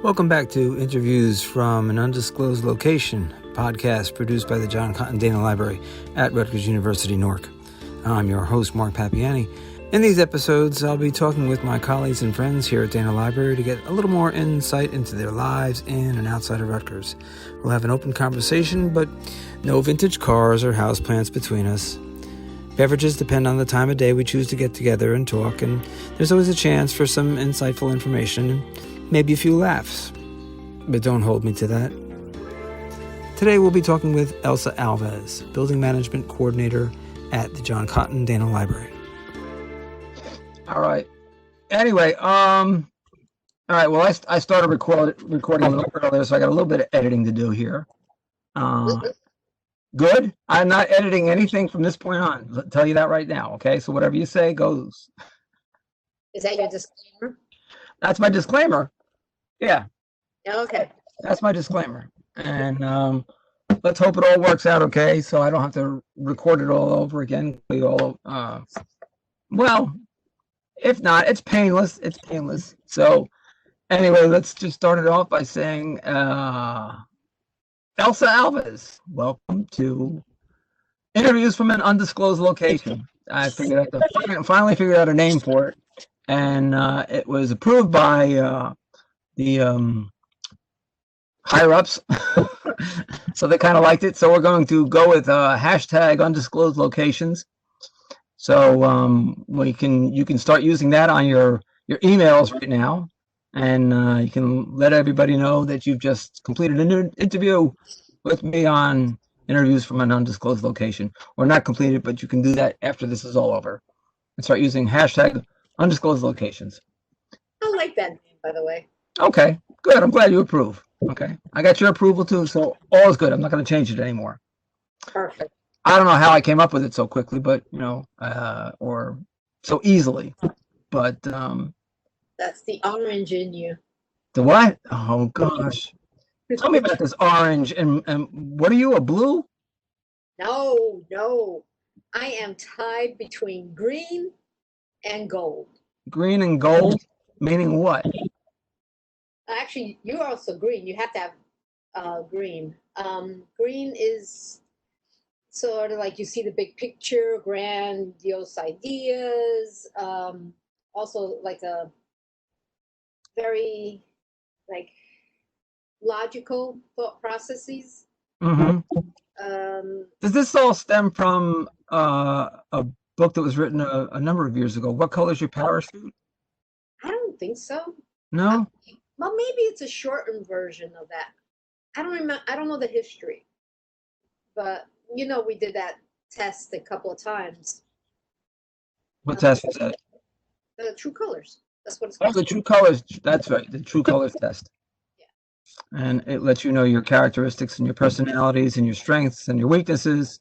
Welcome back to Interviews from an Undisclosed Location, podcast produced by the John Cotton Dana Library at Rutgers University, Newark. I'm your host, Mark Papianni. In these episodes, I'll be talking with my colleagues and friends here at Dana Library to get a little more insight into their lives in and outside of Rutgers. We'll have an open conversation, but no vintage cars or houseplants between us. Beverages depend on the time of day we choose to get together and talk, and there's always a chance for some insightful information and maybe a few laughs. But don't hold me to that. Today we'll be talking with Elsa Alves, Building Management Coordinator at the John Cotton Dana Library. All right. Anyway, all right. Well, I started recording a little earlier, so I got a little bit of editing to do here. Good. I'm not editing anything from this point on. I'll tell you that right now. Okay. So whatever you say goes. Is that your disclaimer? That's my disclaimer. Yeah. Okay. That's my disclaimer. And let's hope it all works out okay, so I don't have to record it all over again. Well, if not, it's painless. It's painless. So anyway, let's just start it off by saying, Elsa Alves, welcome to Interviews from an Undisclosed Location. I finally figured out a name for it, and it was approved by the higher ups. So they kind of liked it. So we're going to go with hashtag Undisclosed Locations. So you can start using that on your emails right now, and you can let everybody know that you've just completed a new interview with me on Interviews from an Undisclosed Location. Or not completed, but you can do that after this is all over, and start using hashtag Undisclosed Locations. I like that name, by the way. Okay, good. I'm glad you approve. Okay, I got your approval too, so all is good. I'm not going to change it anymore. Perfect. I don't know how I came up with it so quickly, but or so easily. But That's the orange in you. the what? Oh gosh, tell me about this orange. And what are you? A blue? No. I am tied between green and gold. Green and gold, meaning what? Actually, you're also green. You have to have green. Green is sort of like you see the big picture, grandiose ideas. Also, like a very logical thought processes. Mm-hmm. Does this all stem from a book that was written a number of years ago? What color is your parachute? I don't think so. No. Well, maybe it's a shortened version of that. I don't remember. I don't know the history, but we did that test a couple of times. What test was that? The true colors. That's what it's Oh, called. the true colors. That's right. The true colors test. Yeah. And it lets you know your characteristics and your personalities and your strengths and your weaknesses.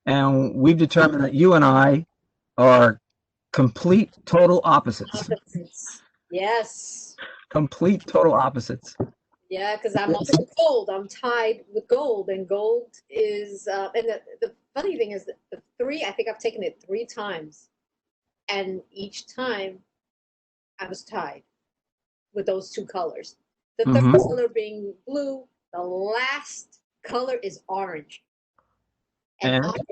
And we've determined that you and I are complete, total opposites. Opposites. Yes. Complete, total opposites. Yeah, because I'm also gold. I'm tied with gold, and gold is. And the funny thing is that I think I've taken it 3 times, and each time I was tied with those 2 colors. The third color being blue. The last color is orange. And orange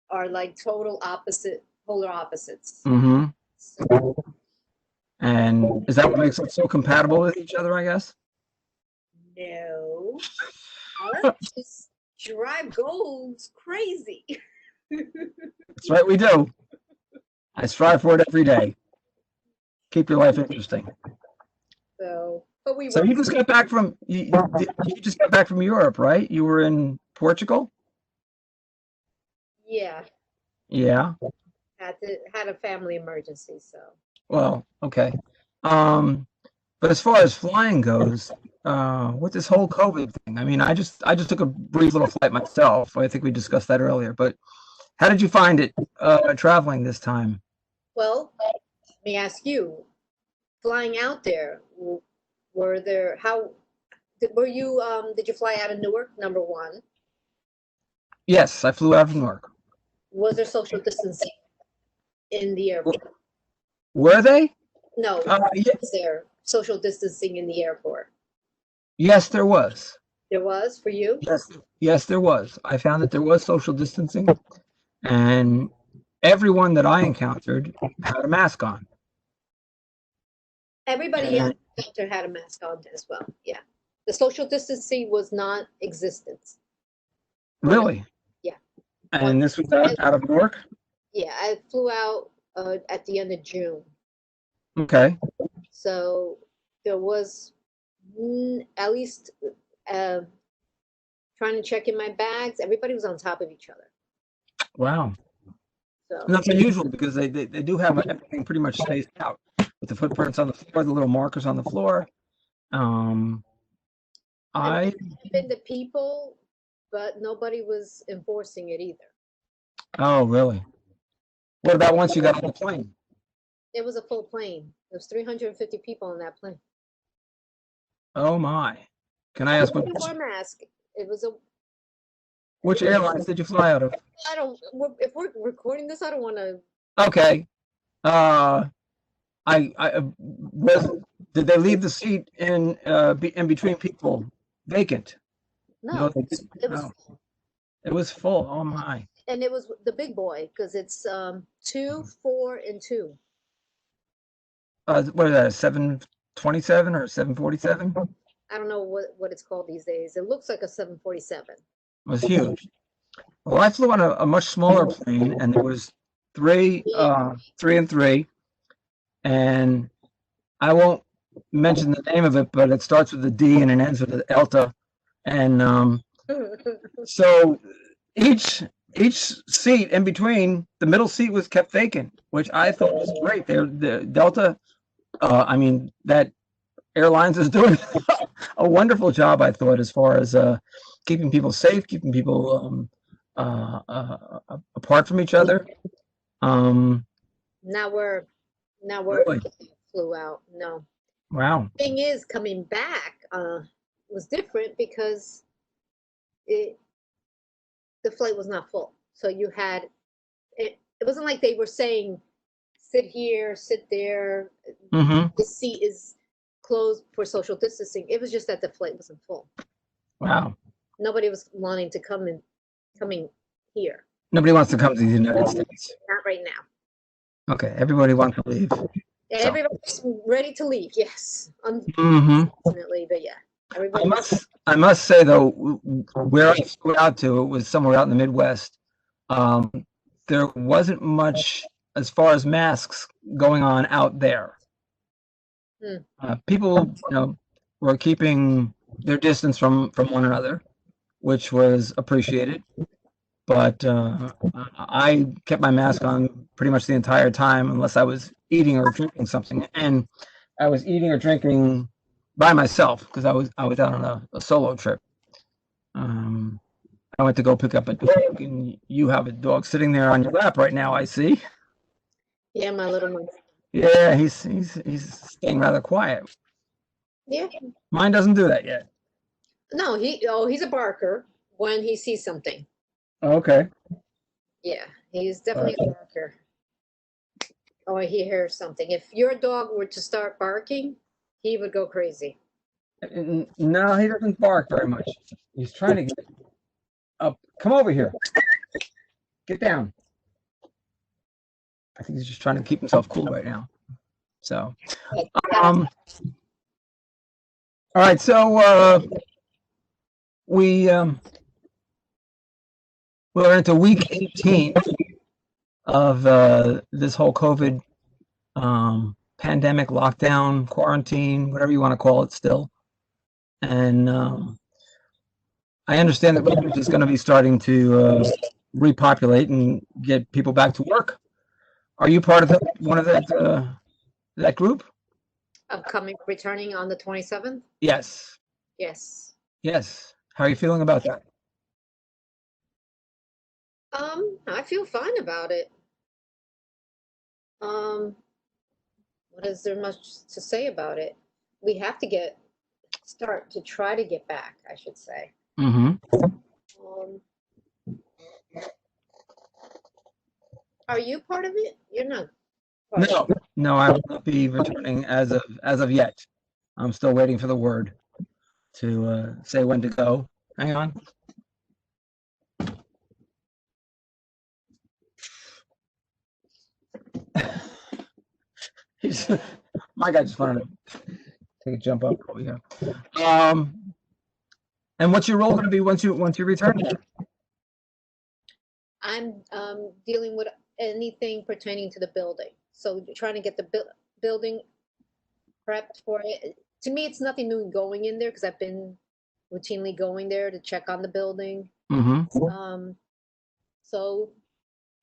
are like total polar opposites. Mm-hmm. So, And is that what makes us so compatible with each other, I guess? no. I just drive golds crazy. That's right, we do. I strive for it every day. Keep your life interesting. So you just got back from you just got back from Europe, right? You were in Portugal? Yeah. Yeah. Had a family emergency, so. Well, okay. But as far as flying goes, with this whole COVID thing, I mean, I just took a brief little flight myself. I think we discussed that earlier. But how did you find it traveling this time? Well, let me ask you, flying out there, did you fly out of Newark, number 1? Yes, I flew out of Newark. Was there social distancing in the airport? Were they? No, Yeah, was there social distancing in the airport? yes, there was. There was for you? Yes, there was. I found that there was social distancing, and everyone that I encountered had a mask on. Everybody And else had a mask on as well. Yeah. The social distancing was not existent. really, Yeah. and this was out of Newark. Yeah, I flew out at the end of June. Okay. So there was at least uh, trying to check in my bags. Everybody was on top of each other. Wow. So And that's unusual because they do have everything pretty much spaced out with the footprints on the floor, the little markers on the floor. and I been the people, but nobody was enforcing it either. Oh, really? What about once you got on the plane? It was a full plane. There was 350 people on that plane. Oh my. Can I ask Everybody wore a mask. It was a. which airlines did you fly out of? I don't. If we're recording this, I don't want to. Okay. I was. Did they leave the seat in between people vacant? No, they didn't. it was, No. It was full. Oh my. and it was the big boy because it's 2, 4, and 2. What is that? 727 or 747? It I don't know what it's called these days. It looks like a 747. was huge. Well, I flew on a much smaller plane, and there was three and three, and I won't mention the name of it, but it starts with a D and it ends with an Elta, and so each seat in between, the middle seat was kept vacant, which I thought was great. The Delta, I mean, that airlines is doing a wonderful job, I thought, as far as keeping people safe, keeping people apart from each other. Now we're Really? flew out. No. Wow. Thing is, coming back was different because the flight was not full. So you had it. It wasn't like they were saying, "Sit here, sit there." Mm-hmm. The seat is closed for social distancing. It was just that the flight wasn't full. Wow. Nobody was wanting to coming here. Nobody wants to come to the United States. Not right now. Okay, everybody wants to leave. Everybody's ready to leave. Yes, Mm-hmm. unfortunately, but yeah. I must say though, where I flew out to, it was somewhere out in the Midwest. There wasn't much as far as masks going on out there. People, were keeping their distance from one another, which was appreciated. But I kept my mask on pretty much the entire time, unless I was eating or drinking something. And I was eating or drinking by myself because I was out on a solo trip. I went to go pick up a dog, and you have a dog sitting there on your lap right now, I see. Yeah, my little one. Yeah, he's staying rather quiet. Yeah. Mine doesn't do that yet. No, he's a barker when he sees something. Okay. Yeah, he's definitely a barker. Or he hears something. If your dog were to start barking, he would go crazy. No, he doesn't bark very much. He's trying to get up. Come over here. Get down. I think he's just trying to keep himself cool right now. So, all right. So we're into week 18 of this whole COVID pandemic, lockdown, quarantine, whatever you want to call it still. And I understand that Rutgers is going to be starting to repopulate and get people back to work. Are you part of one of that group? Returning on the 27th? Yes. Yes. Yes. How are you feeling about that? I feel fine about it. What is there much to say about it? We have to try to get back, I should say. Mm-hmm. Are you part of it? You're not. No, I will not be returning as of yet. I'm still waiting for the word to say when to go. Hang on. My guy just wanted to take a jump up over here. And what's your role going to be once you return? I'm dealing with anything pertaining to the building. So trying to get the building prepped for it. To me, it's nothing new going in there because I've been routinely going there to check on the building. Mm-hmm. So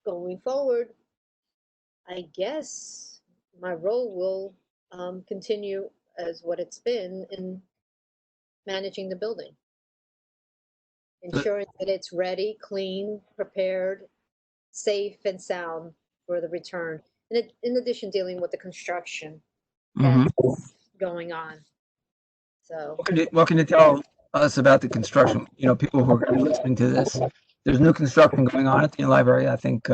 going forward, I guess my role will continue as what it's been in managing the building. Ensuring that it's ready, clean, prepared, safe, and sound for the return. In addition, dealing with the construction that's going on. So, What can you tell us about the construction? You know, people who are going to be listening to this. There's new construction going on at the library. I think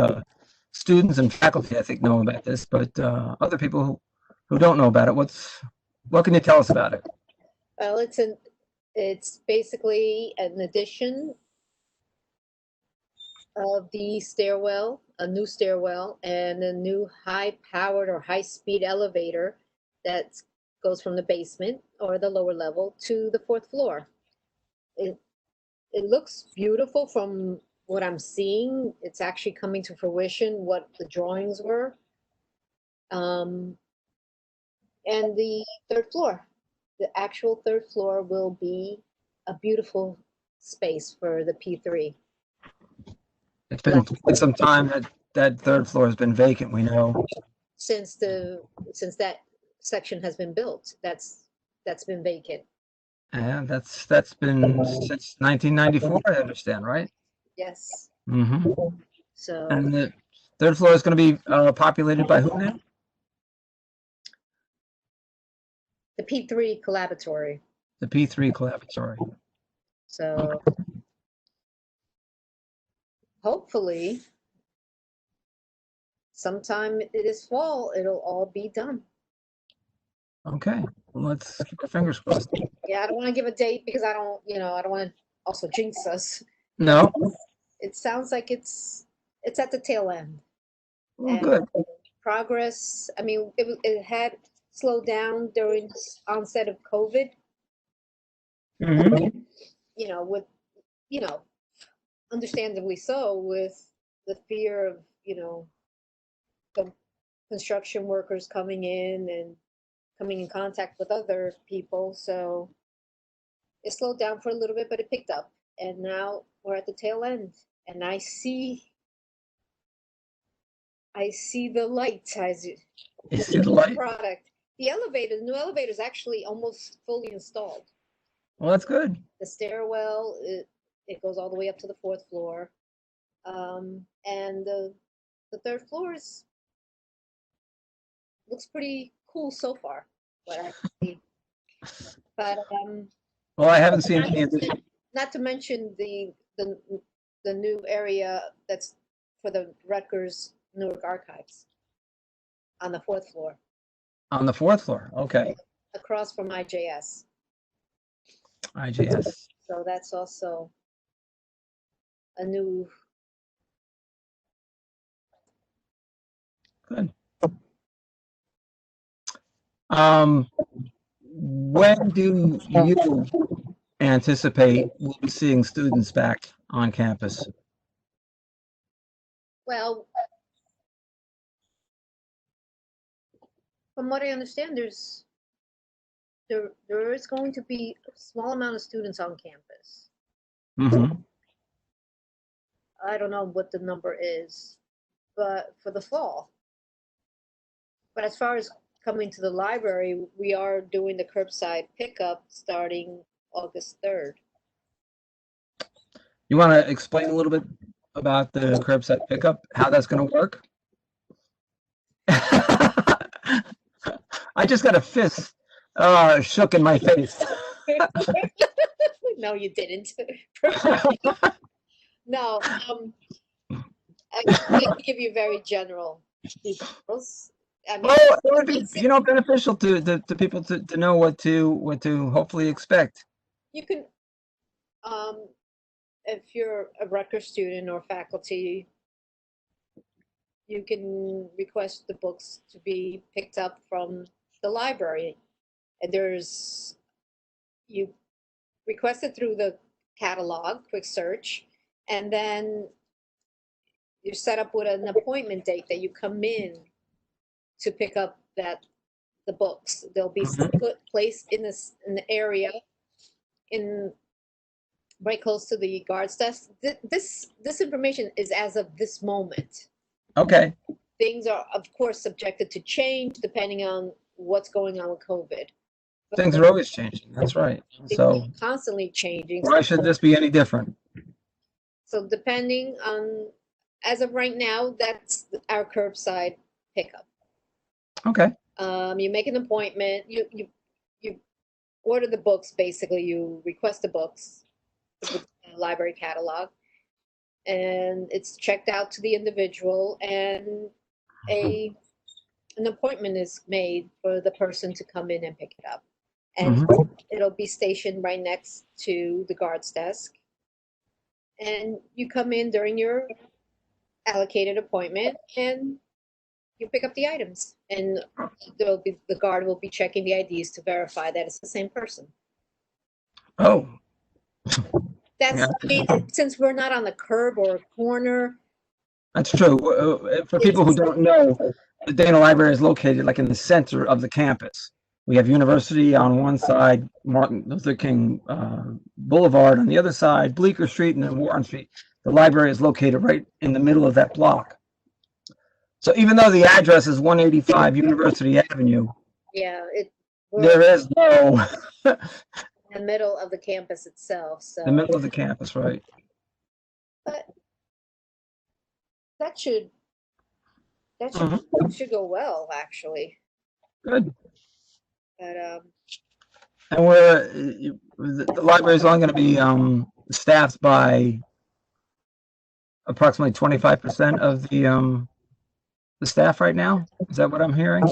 students and faculty, I think, know about this, but other people who don't know about it, what can you tell us about it? well, it's basically an addition of the stairwell, a new stairwell, and a new high-powered or high-speed elevator that goes from the basement or the lower level to the fourth floor. It looks beautiful from what I'm seeing. It's actually coming to fruition what the drawings were. And the third floor, the actual third floor will be a beautiful space for the P3. It's been quite some time that third floor has been vacant. We know Since that section has been built, that's been vacant. and that's been since 1994. I understand, right? Yes. Mm-hmm. So And the third floor is going to be populated by who now? the P3 collaboratory. The P3 collaboratory. So hopefully sometime this fall it'll all be done. Okay, well, let's keep our fingers crossed. Yeah, I don't want to give a date because I don't want to also jinx us. No, It sounds like it's at the tail end. well, good. Progress, I mean, it had slowed down during the onset of COVID, Mm-hmm. with, understandably so, with the fear of, the construction workers coming in contact with other people. So it slowed down for a little bit, but it picked up. And now we're at the tail end. And I see the light as You see the light? product. The new elevator is actually almost fully installed. Well, that's good. The stairwell, it goes all the way up to the fourth floor. And the third floor looks pretty cool so far. What I see. But Well, I haven't seen any of this. not to mention the new area that's for the Rutgers Newark Archives on the fourth floor, On the fourth floor. Okay. across from IJS. IGS. So that's also a new. Good. When do you anticipate we'll be seeing students back on campus? Well, from what I understand, there is going to be a small amount of students on campus. Mm-hmm. I don't know what the number is, but for the fall. But as far as coming to the library, we are doing the curbside pickup starting August 3rd. You want to explain a little bit about the curbside pickup, how that's going to work? I just got a fist shook in my face. No, you didn't. No, I can give you very general details. I mean, Well, it would be, beneficial to people to know what to hopefully expect. you can, if you're a Rutgers student or faculty, you can request the books to be picked up from the library. And you request it through the catalog, quick search, and then you're set up with an appointment date that you come in to pick up the books. They'll be put placed in the area in right close to the guard's desk. This information is as of this moment. Okay. Things are, of course, subjected to change depending on what's going on with COVID. Things are always changing. That's right. So Constantly changing. why should this be any different? So depending on, as of right now, that's our curbside pickup. Okay. You make an appointment. You order the books. Basically, you request the books with the library catalog, and it's checked out to the individual, and an appointment is made for the person to come in and pick it up. And it'll be stationed right next to the guard's desk. And you come in during your allocated appointment and you pick up the items. And the guard will be checking the IDs to verify that it's the same person. Oh. That's, I mean, since we're not on the curb or a corner. That's true. For people who don't know, the Dana Library is located like in the center of the campus. We have University on one side, Martin Luther King Boulevard on the other side, Bleecker Street, and then Warren Street. The library is located right in the middle of that block. So even though the address is 185 University Avenue, there is no in the middle of the campus itself. So the middle of the campus, right? But that should go well, actually. Good. But and the library is only going to be staffed by approximately 25% of the staff right now. Is that what I'm hearing?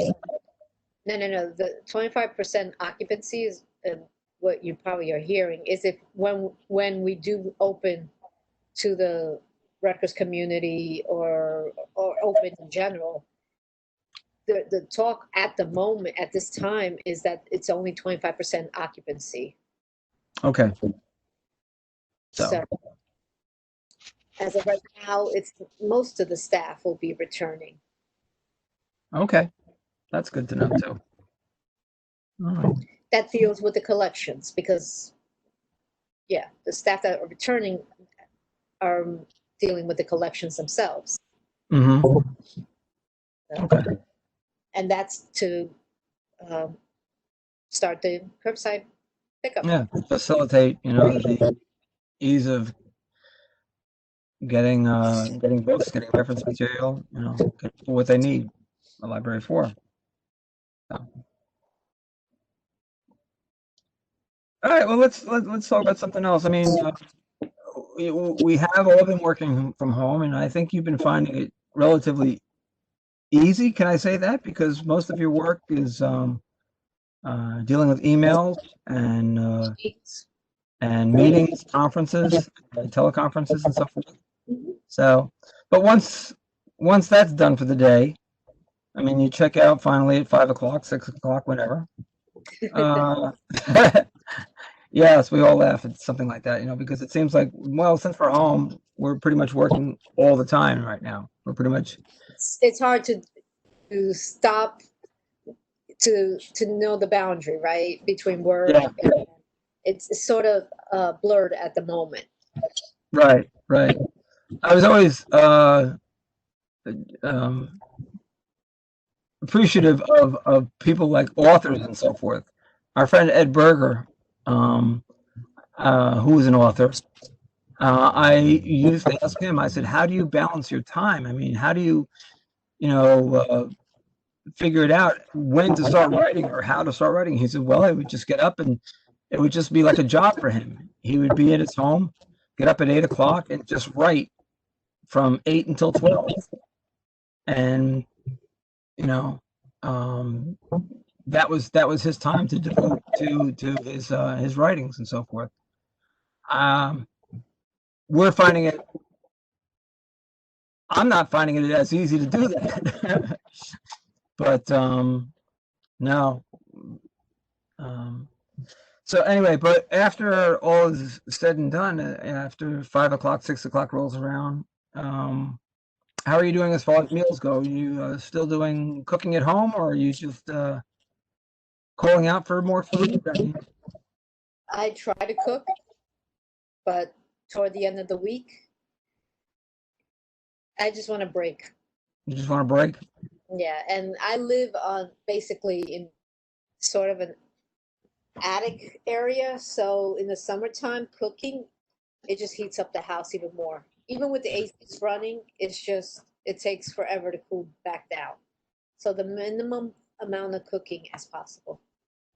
No. The 25% occupancy is what you probably are hearing. Is if when we do open to the Rutgers community or open in general. The talk at the moment, at this time, is that it's only 25% occupancy. Okay. So, as of right now, it's most of the staff will be returning. Okay. That's good to know, too. All right. That deals with the collections because, the staff that are returning are dealing with the collections themselves. Okay. And that's to start the curbside pickup. Yeah, facilitate, the ease of getting books, getting reference material, for what they need the library for. So. All right, well, let's talk about something else. I mean, we have all been working from home, and I think you've been finding it relatively easy. Can I say that? Because most of your work is dealing with emails and meetings, conferences, teleconferences, and so forth. So, but once that's done for the day, I mean, you check out finally at 5 o'clock, 6 o'clock, whenever. Yes, we all laugh at something like that, because it seems like, well, since we're home, we're pretty much working all the time right now. We're pretty much. It's hard to stop to know the boundary, right, between work. Yeah. And it's sort of blurred at the moment. Right. I was always appreciative of people like authors and so forth. Our friend Ed Berger, who is an author, I used to ask him, I said, how do you balance your time? I mean, how do you, figure it out when to start writing or how to start writing? He said, well, I would just get up and it would just be like a job for him. He would be at his home, get up at 8 o'clock and just write from 8 until 12. And, that was his time to devote to his writings and so forth. We're finding it. I'm not finding it as easy to do that, but no. So anyway, but after all is said and done, after 5 o'clock, 6 o'clock rolls around, how are you doing as far as meals go? Are you still doing cooking at home, or are you just calling out for more food? I try to cook, but toward the end of the week, I just want a break. You just want a break? Yeah, and I live on basically in sort of an attic area, so in the summertime cooking, it just heats up the house even more. Even with the ACs running, it takes forever to cool back down. So the minimum amount of cooking as possible.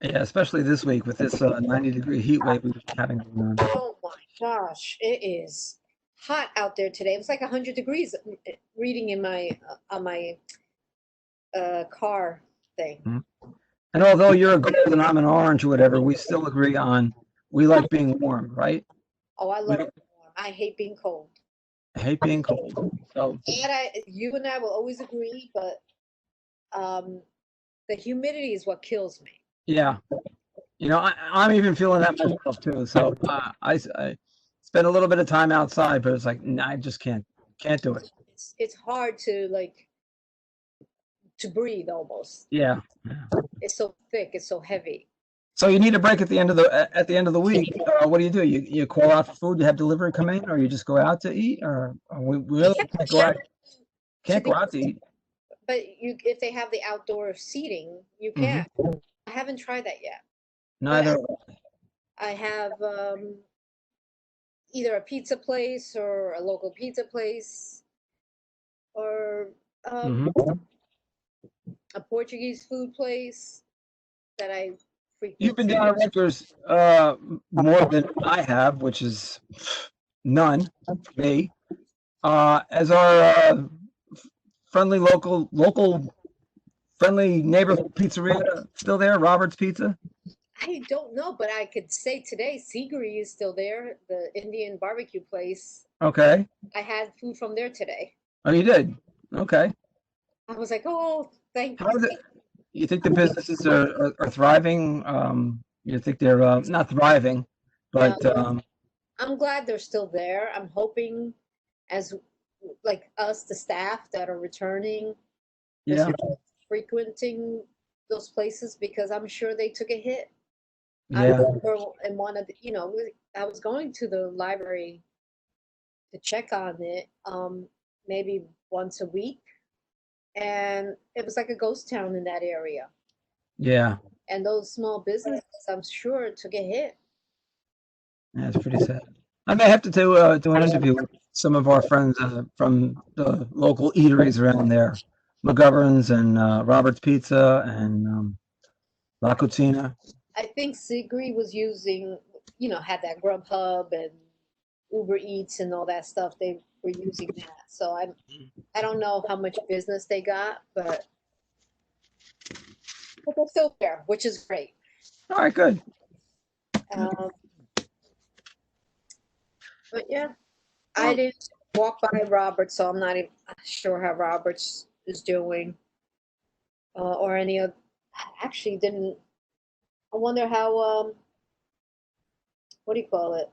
Yeah, especially this week with this 90-degree heat wave we've been having going on. Oh my gosh, it is hot out there today. It was like 100 degrees reading in my on my car thing. Mm-hmm. And although you're a gold and I'm an orange or whatever, we still agree on we like being warm, right? Oh, I love it warm. I hate being cold. I hate being cold. So you and I will always agree, but the humidity is what kills me. Yeah, I'm even feeling that myself too. So I spend a little bit of time outside, but it's like I just can't do it. It's hard to breathe almost. Yeah. It's so thick. It's so heavy. So you need a break at the end of the week. What do? You call out for food? You have delivery come in, or you just go out to eat, or we really can't go out? Can't go out to eat. But if they have the outdoor seating, you can. Mm-hmm. I haven't tried that yet. Neither. I have either a pizza place or a local pizza place, or a Portuguese food place that I frequent. You've been down at Rutgers more than I have, which is none. Me, as our friendly local friendly neighborhood pizzeria still there, Robert's Pizza? I don't know, but I could say today Seagri is still there, the Indian barbecue place. Okay. I had food from there today. Oh, you did? Okay. I was like, oh, thank you. You think the businesses are thriving? You think they're not thriving, but I'm glad they're still there. I'm hoping as like us, the staff that are returning, frequenting those places, because I'm sure they took a hit. Yeah. I remember in one of the, I was going to the library to check on it, maybe once a week, and it was like a ghost town in that area. Yeah. And those small businesses, I'm sure, took a hit. That's pretty sad. I may have to do an interview with some of our friends from the local eateries around there, McGovern's and Robert's Pizza and La Cucina. I think Seagri was using, had that Grubhub and Uber Eats and all that stuff. They were using that. So I don't know how much business they got, but they're still there, which is great. All right, good. But yeah, I didn't walk by Roberts, so I'm not even sure how Roberts is doing, or any of. Actually, didn't. I wonder how. What do you call it?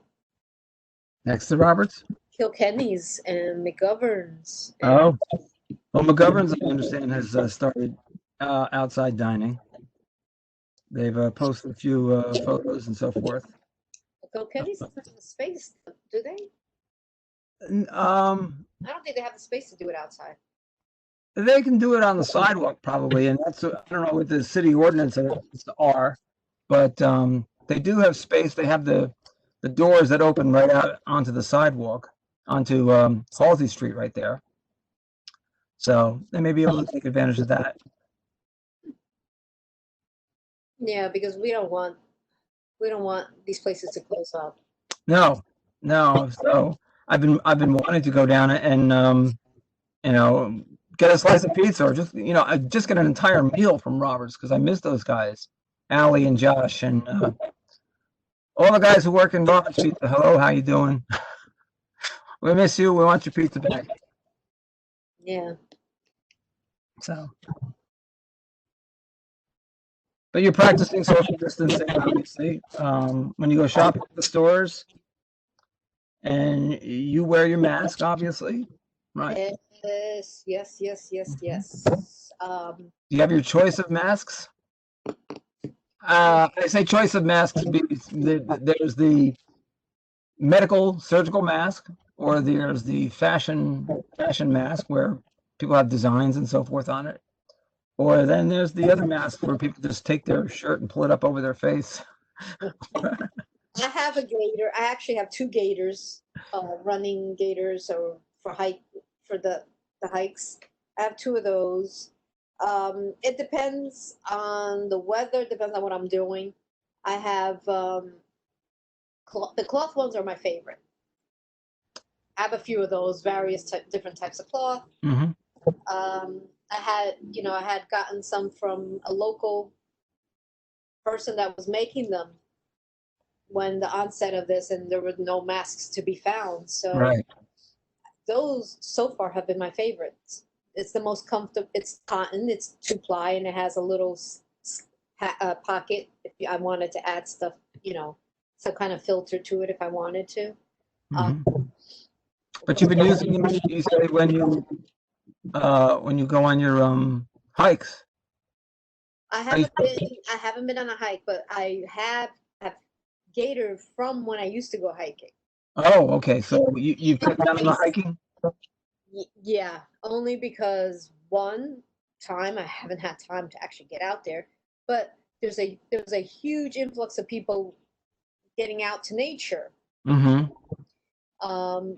Next to Roberts? Kilkenny's and McGovern's. Well, McGovern's, I understand, has started outside dining. They've posted a few photos and so forth. Kilkenny's doesn't have the space, do they? I don't think they have the space to do it outside. They can do it on the sidewalk probably, and that's I don't know what the city ordinance are, but they do have space. They have the doors that open right out onto the sidewalk, onto Halsey Street right there. So they may be able to take advantage of that. Yeah, because we don't want these places to close up. No. So I've been wanting to go down and get a slice of pizza, or just get an entire meal from Roberts, because I miss those guys, Allie and Josh, and all the guys who work in Roberts Pizza. Hello, how you doing? We miss you. We want your pizza back. Yeah. So, but you're practicing social distancing, obviously. When you go shopping at the stores, and you wear your mask, obviously, right? Yes. Do you have your choice of masks? I say choice of masks because there's the medical surgical mask, or there's the fashion mask where people have designs and so forth on it. Or then there's the other mask where people just take their shirt and pull it up over their face. I have a gator. I actually have two gators, running gators, or for the hikes. I have two of those. It depends on the weather. It depends on what I'm doing. I have the cloth ones are my favorite. I have a few of those, different types of cloth. Mm-hmm. I had gotten some from a local person that was making them when the onset of this, and there were no masks to be found. So Right. those so far have been my favorites. It's the most comfortable. It's cotton. It's 2-ply, and it has a little pocket if I wanted to add stuff. Some kind of filter to it if I wanted to. Mm-hmm. But you've been using them, you say, when you go on your hikes. I haven't been on a hike, but I have gator from when I used to go hiking. Oh, okay. So you cut down on the hiking? Yeah, only because one time I haven't had time to actually get out there, but there's a huge influx of people getting out to nature. Mm-hmm.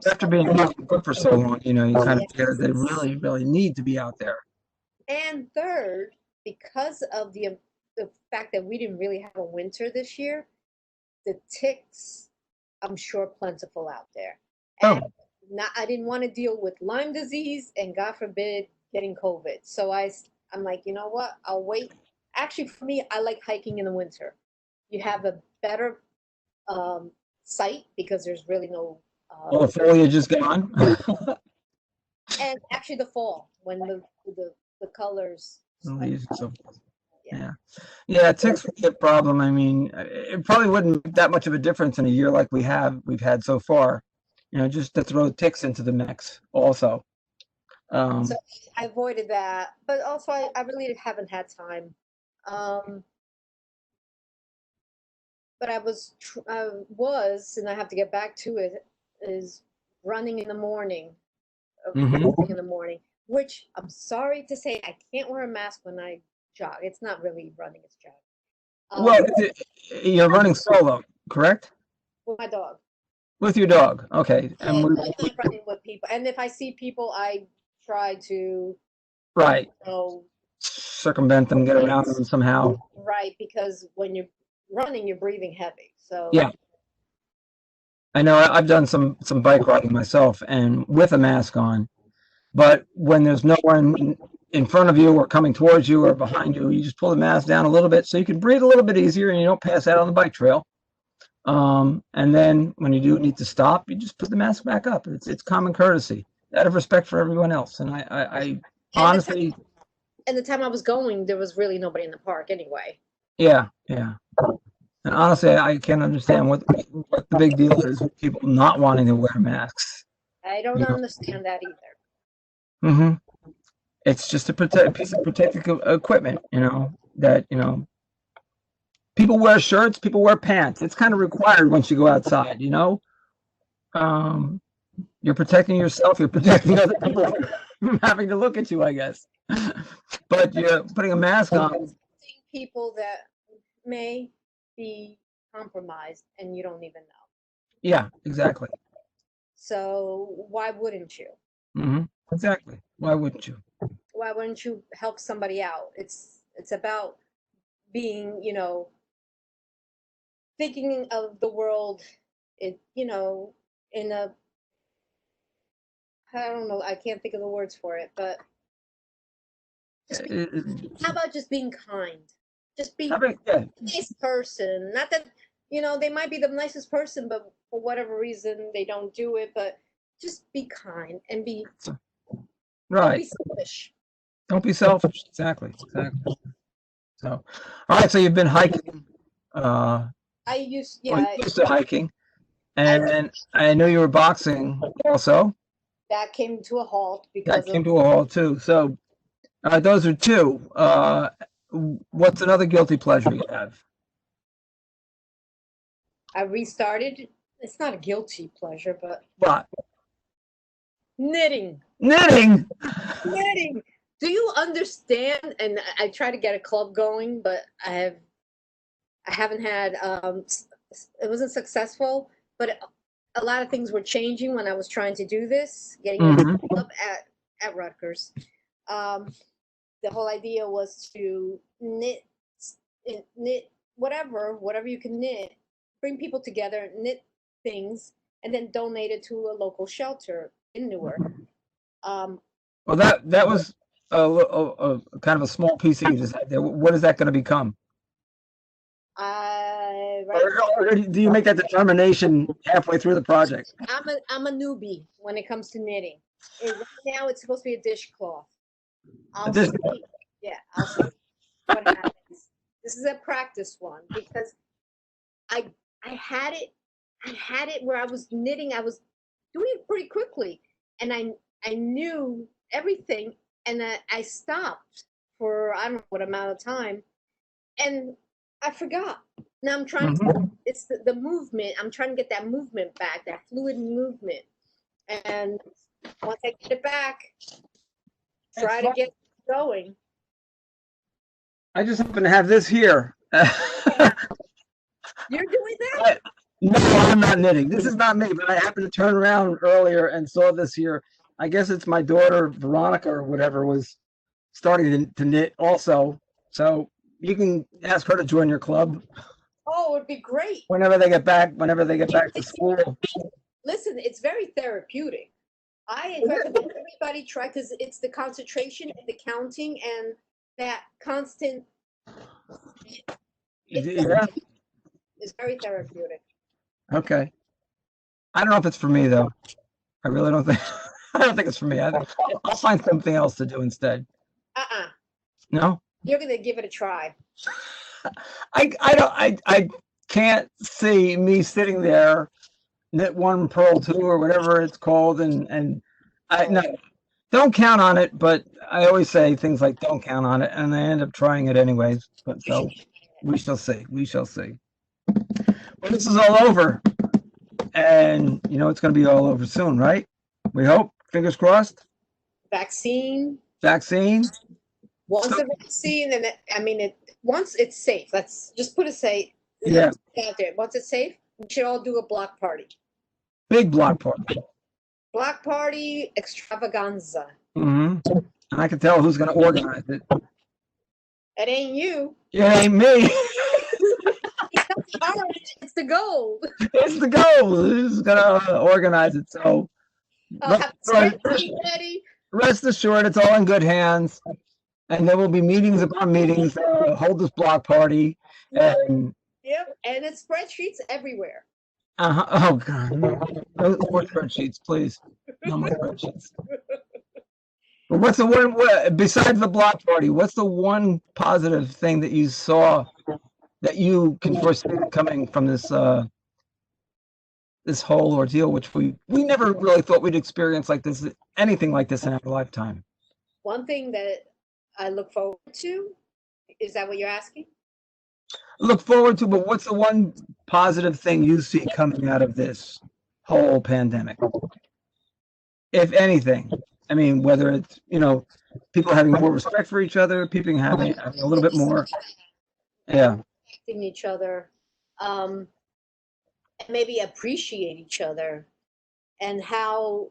After being good for so long, you kind of feel they really, really need to be out there. And third, because of the fact that we didn't really have a winter this year, the ticks, I'm sure, plentiful out there. And I didn't want to deal with Lyme disease and, God forbid, getting COVID. So I'm like, you know what? I'll wait. Actually, for me, I like hiking in the winter. You have a better sight because there's really no. The foliage is gone. And actually, the fall when the colors. The leaves and so forth. Yeah, ticks would be a problem. I mean, it probably wouldn't make that much of a difference in a year like we've had so far. Just to throw ticks into the mix also. So I avoided that, but also I really haven't had time. But I was, and I have to get back to it, is running in the morning, which I'm sorry to say, I can't wear a mask when I jog. It's not really running, it's jogging. Well, you're running solo, correct? With my dog. With your dog, okay. And I'm not running with people. And if I see people, I try to circumvent them, get around them somehow. Right, because when you're running, you're breathing heavy. So yeah, I know. I've done some bike riding myself, and with a mask on. But when there's no one in front of you or coming towards you or behind you, you just pull the mask down a little bit so you can breathe a little bit easier and you don't pass out on the bike trail. And then when you do need to stop, you just put the mask back up. It's common courtesy, out of respect for everyone else. And I honestly. And the time I was going, there was really nobody in the park anyway. Yeah. And honestly, I can't understand what the big deal is with people not wanting to wear masks. I don't understand that either. Mm-hmm. It's just a piece of protective equipment, that, people wear shirts, people wear pants. It's kind of required once you go outside, You're protecting yourself, you're protecting other people from having to look at you, I guess. But you're putting a mask on. People that may be compromised and you don't even know. Yeah, exactly. So why wouldn't you? Mm-hmm. Exactly. Why wouldn't you? Why wouldn't you help somebody out? It's about being, thinking of the world, in a, I don't know, I can't think of the words for it, but How about just being kind? Just be Yeah. a nice person. Not that, they might be the nicest person, but for whatever reason they don't do it. But just be kind and don't Right. be selfish. Don't be selfish. Exactly. So, all right. So you've been hiking. I used, Well, yeah, you used to hiking, and I know you were boxing also. that came to a halt That because of came to a halt too. So those are two. What's another guilty pleasure you have? I restarted. It's not a guilty pleasure, but What? knitting. Knitting. Knitting. Do you understand? And I try to get a club going, but I haven't had. It wasn't successful, but a lot of things were changing when I was trying to do this. Getting a club at Rutgers. The whole idea was to knit whatever you can knit, bring people together, knit things, and then donate it to a local shelter in Newark. Well, that was a kind of a small piece that you just had there. What is that going to become? Or do you make that determination halfway through the project? I'm a newbie when it comes to knitting. Right now, it's supposed to be a dishcloth. I'll see what happens. This is a practice one because I had it where I was knitting. I was doing it pretty quickly, and I knew everything, and I stopped for I don't know what amount of time, and I forgot. Now I'm trying to. It's the movement. I'm trying to get that movement back, that fluid movement, and once I get it back, try to get it going. I just happen to have this here. You're doing that? No, I'm not knitting. This is not me, but I happened to turn around earlier and saw this here. I guess it's my daughter, Veronica, or whatever, was starting to knit also. So you can ask her to join your club. Oh, it'd be great. Whenever they get back to school. Listen, it's very therapeutic. I recommend everybody try because it's the concentration and the counting and that constant. It's very therapeutic. Okay. I don't know if it's for me though. I really don't think. I don't think it's for me. I'll find something else to do instead. No. You're gonna give it a try. I can't see me sitting there, knit one, purl two, or whatever it's called, and no, don't count on it. But I always say things like "don't count on it," and I end up trying it anyways. But so we shall see. We shall see. Well, this is all over, and it's going to be all over soon, right? We hope. Fingers crossed. Vaccine. Once the vaccine, and once it's safe, let's just put it safe. Yeah. Once it's safe, we should all do a block party. Big block party. Block party extravaganza. And I can tell who's going to organize it. It ain't you. It ain't me. It's the gold. It's the gold. Who's going to organize it? So rest assured, it's all in good hands. And there will be meetings upon meetings. Hold this block party. And it's spreadsheets everywhere. Oh God, no more spreadsheets, please. No more spreadsheets. But what's the one besides the block party? What's the one positive thing that you saw that you can foresee coming from this this whole ordeal, which we never really thought we'd experience like this, anything like this in our lifetime? One thing that I look forward to, is that what you're asking? Look forward to, but what's the one positive thing you see coming out of this whole pandemic? If anything, I mean, whether it's, people having more respect for each other, people having a little bit more, respecting each other, and maybe appreciate each other, and how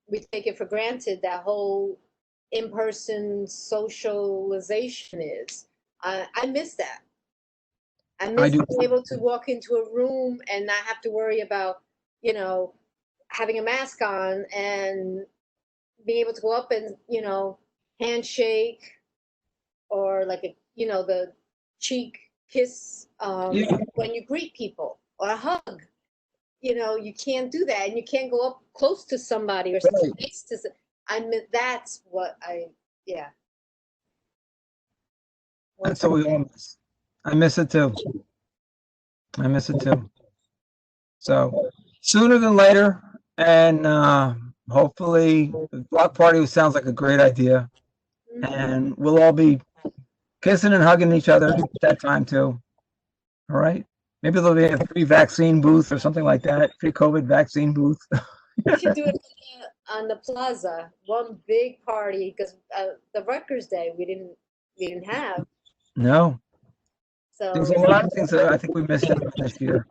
we take it for granted that whole in-person socialization is. I miss that. I miss being able to walk into a room and not have to worry about, having a mask on and being able to go up and, handshake or like the cheek kiss when you greet people, or a hug. You can't do that, and you can't go up close to somebody or sit next to. That's what yeah. That's what we all miss. I miss it too. So sooner than later, and hopefully, the block party sounds like a great idea, and we'll all be kissing and hugging each other at that time too. All right. Maybe there'll be a free vaccine booth or something like that. Free COVID vaccine booth. We should do it on the plaza, one big party, because the Rutgers Day we didn't have. No. So There's a lot of things that I think we missed out on this year,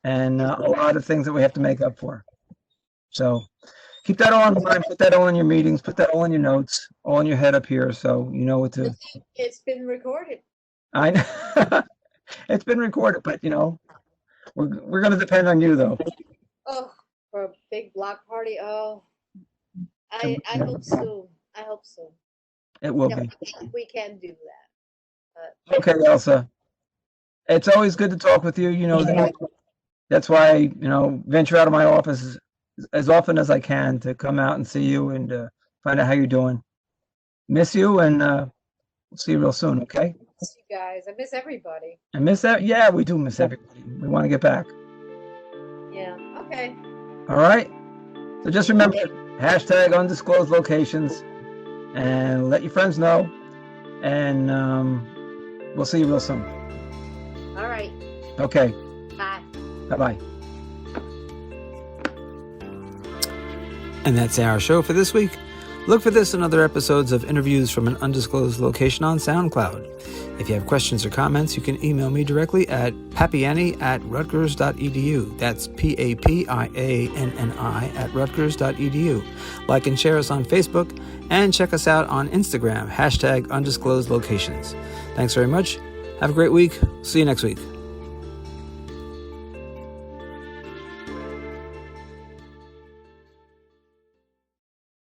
and a lot of things that we have to make up for. So keep that all in mind. Put that all in your meetings. Put that all in your notes, all in your head up here, so you know what to. It's been recorded. I know. It's been recorded, but we're going to depend on you though. Oh, for a big block party. Oh, I hope so. It will Yeah, be. we can do that. Okay, Elsa. It's always good to talk with you. That's why I venture out of my office as often as I can to come out and see you and find out how you're doing. Miss you, and we'll see you real soon. Okay. Miss you guys. I miss everybody. I miss that. Yeah, we do miss everybody. We want to get back. Yeah. Okay. All right. So just remember, hashtag undisclosed locations, and let your friends know. And we'll see you real soon. All right. Okay. Bye. Bye-bye. And that's our show for this week. Look for this and other episodes of interviews from an undisclosed location on SoundCloud. If you have questions or comments, you can email me directly at papianni@rutgers.edu. That's PAPIANNI @rutgers.edu. Like and share us on Facebook, and check us out on Instagram, hashtag undisclosed locations. Thanks very much. Have a great week. See you next week.